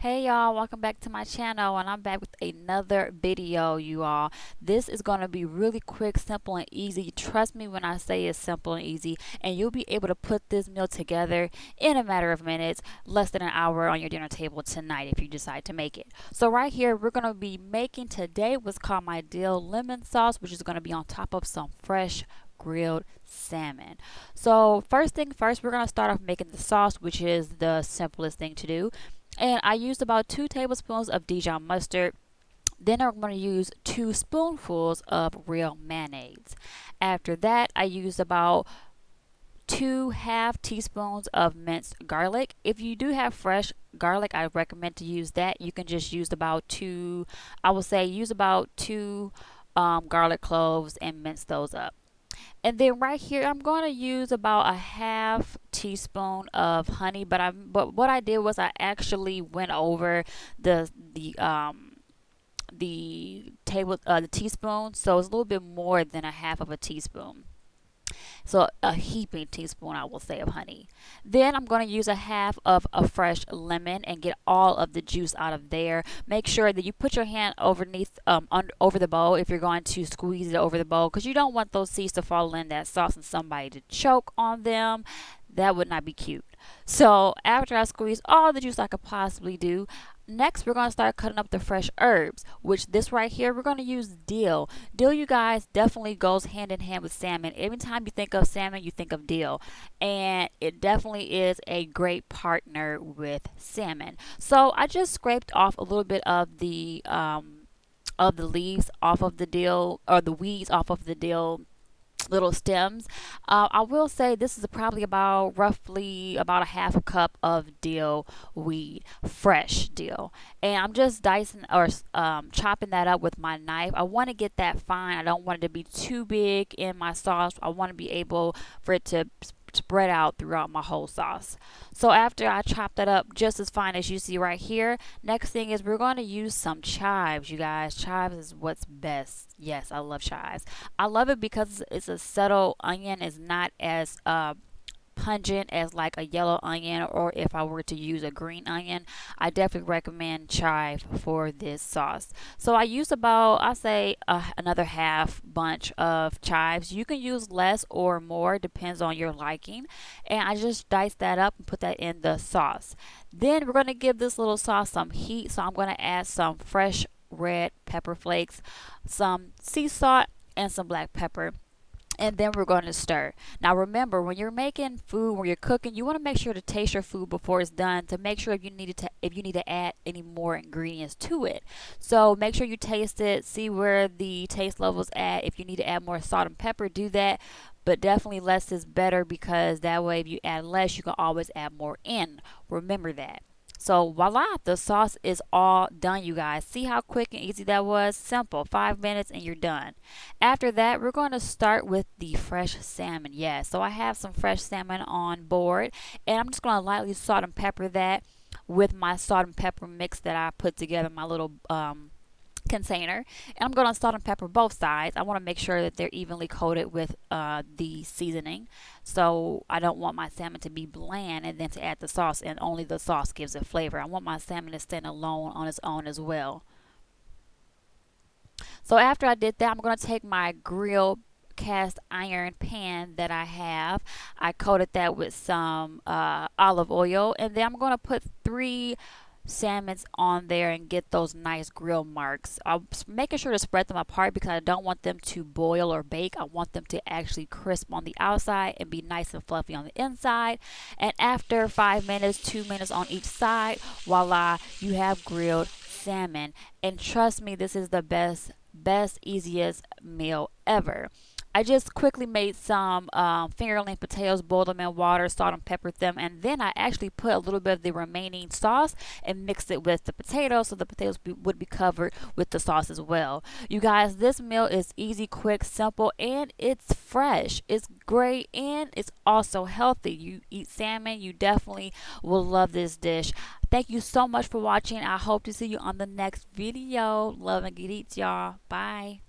Hey y'all, welcome back to my channel, and I'm back with another video, you all. This is going to be really quick, simple, and easy. Trust me when I say it's simple and easy, and you'll be able to put this meal together in a matter of minutes, less than an hour on your dinner table tonight if you decide to make it. So right here, we're going to be making today what's called my dill lemon sauce, which is going to be on top of some fresh grilled salmon. So first thing first, we're going to start off making the sauce, which is the simplest thing to do. And I used about 2 tablespoons of Dijon mustard. Then I'm going to use 2 spoonfuls of real mayonnaise. After that, I used about 2 half teaspoons of minced garlic. If you do have fresh garlic, I recommend to use that. You can just use about 2, I would say use about 2 garlic cloves and mince those up. And then right here, I'm going to use about a half teaspoon of honey. But what I did was I actually went over the the teaspoon, so it's a little bit more than a half of a teaspoon. So a heaping teaspoon, I will say, of honey. Then I'm going to use a half of a fresh lemon and get all of the juice out of there. Make sure that you put your hand over the bowl if you're going to squeeze it over the bowl, because you don't want those seeds to fall in that sauce and somebody to choke on them. That would not be cute. So after I squeeze all the juice I could possibly do, next we're going to start cutting up the fresh herbs, which this right here, we're going to use dill. Dill, you guys, definitely goes hand in hand with salmon. Every time you think of salmon, you think of dill. And it definitely is a great partner with salmon. So I just scraped off a little bit of the leaves off of the dill, or the weeds off of the dill little stems. I will say this is probably about roughly about a half a cup of dill weed, fresh dill, and I'm just dicing or chopping that up with my knife. I want to get that fine. I don't want it to be too big in my sauce. I want to be able for it to spread out throughout my whole sauce. So after I chop that up just as fine as you see right here, next thing is we're going to use some chives, you guys. Chives is what's best. Yes, I love chives. I love it because it's a subtle onion. It's not as pungent as like a yellow onion, or if I were to use a green onion. I definitely recommend chive for this sauce. So I use about, I say, another half bunch of chives. You can use less or more, depends on your liking. And I just dice that up and put that in the sauce. Then we're going to give this little sauce some heat, so I'm going to add some fresh red pepper flakes, some sea salt, and some black pepper, and then we're going to stir. Now remember, when you're making food, when you're cooking, you want to make sure to taste your food before it's done, to make sure if you need to add any more ingredients to it. So make sure you taste it, see where the taste levels at. If you need to add more salt and pepper, do that, but definitely less is better, because that way if you add less, you can always add more in. Remember that. So voila, the sauce is all done, you guys. See how quick and easy that was? Simple, 5 minutes and you're done. After that, we're going to start with the fresh salmon. Yeah, so I have some fresh salmon on board, and I'm just going to lightly salt and pepper that with my salt and pepper mix that I put together, my little container. And I'm going to salt and pepper both sides. I want to make sure that they're evenly coated with the seasoning, so I don't want my salmon to be bland and then to add the sauce and only the sauce gives it flavor. I want my salmon to stand alone on its own as well. So after I did that, I'm going to take my grill cast iron pan that I have. I coated that with some olive oil, and then I'm going to put 3 salmons on there and get those nice grill marks. I'm making sure to spread them apart because I don't want them to boil or bake. I want them to actually crisp on the outside and be nice and fluffy on the inside. And after 5 minutes, 2 minutes on each side, voila, you have grilled salmon. And trust me, this is the best, easiest meal ever. I just quickly made some fingerling potatoes, boiled them in water, salt and peppered them, and then I actually put a little bit of the remaining sauce and mixed it with the potatoes, so the potatoes would be covered with the sauce as well. You guys, this meal is easy, quick, simple, and it's fresh. It's great, and it's also healthy. You eat salmon, you definitely will love this dish. Thank you so much for watching. I hope to see you on the next video. Love and good eats, y'all. Bye.